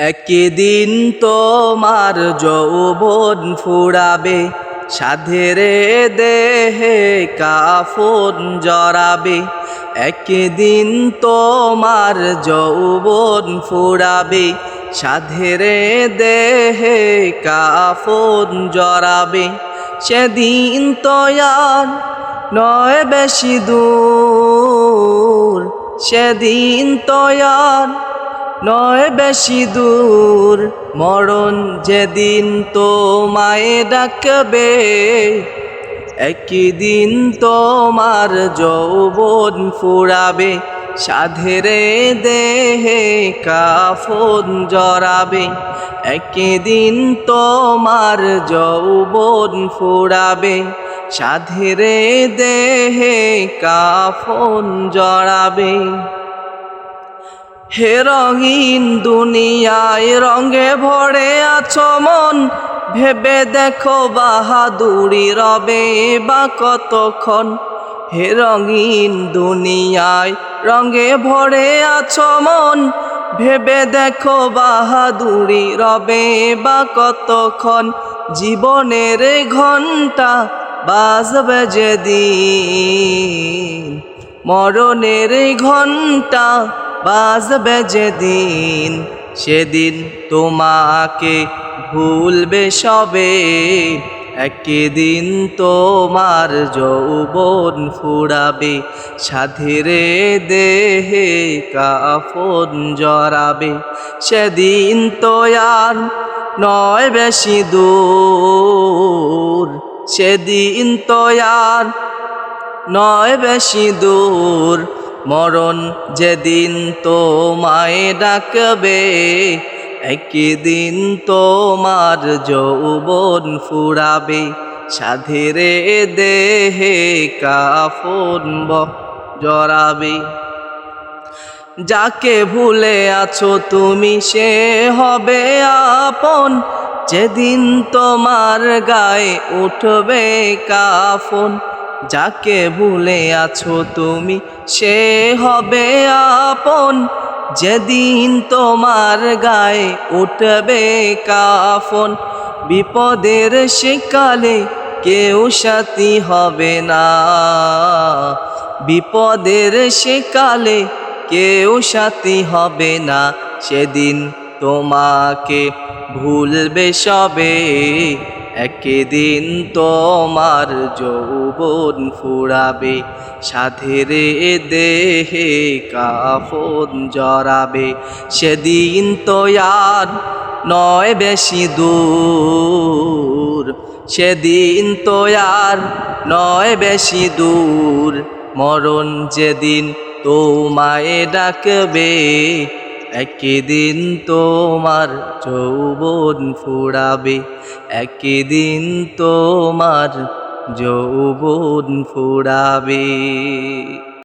একদিন তোমার যৌবন ফুরাবে, সাধেরে দেহে কাফন জড়াবে। একদিন তোমার যৌবন ফুরাবে, সাধেরে দেহে কাফন জড়াবে। সেদিন তো আর নয় বেশি দূর, সেদিন তো আর নয় বেশি দূর, মরণ যেদিন তোমায় ডাকবে। একদিন তোমার যৌবন ফুরাবে, সাধেরে দেহে কাফন জড়াবে। একদিন তোমার যৌবন ফুরাবে, সাধেরে দেহে কাফন জড়াবে। হে রঙিন দুনিয়ায় রঙে ভরে আছো মন, ভেবে দেখো বাহাদুরি রবে বা কতক্ষণ। হে রঙিন দুনিয়ায় রঙে ভরে আছো মন, ভেবে দেখো বাহাদুরি রবে বা কতক্ষণ। জীবনের ঘন্টা বাজবে যেদিন, মরণের ঘন্টা বাজবে যেদিন, সেদিন তোমাকে ভুলবে সবে। একদিন তোমার যৌবন ফুরাবে, সাধেরে দেহে কাফন জড়াবে। সেদিন তো আর নয় বেশি দূর, সেদিন তো আর নয় বেশি দূর, মরণ যেদিন তোমায় ডাকবে। একদিন তোমার যৌবন ফুরাবে, সাধেরে দেহে কাফন জড়াবে। যাকে ভুলে আছো তুমি সে হবে আপন, যেদিন তোমার গায়ে উঠবে কাফন। যাকে ভুলে আছো তুমি সে হবে আপন, যেদিন তোমার গায়ে উঠবে কাফন। বিপদের সেকালে কেউ সাথী হবে না, বিপদের সেকালে কেউ সাথী হবে না। সেদিন তোমাকে ভুলবে সবে, একদিন তোমার যৌবন ফুরাবে, সাধেরে দেহে কাফন জড়াবে। সেদিন তো আর নয় বেশি দূর, সেদিন তো আর নয় বেশি দূর, মরণ যেদিন তোমায় ডাকবে। একদিন তোমার যৌবন ফুরাবে, একদিন তোমার যৌবন ফুরাবে।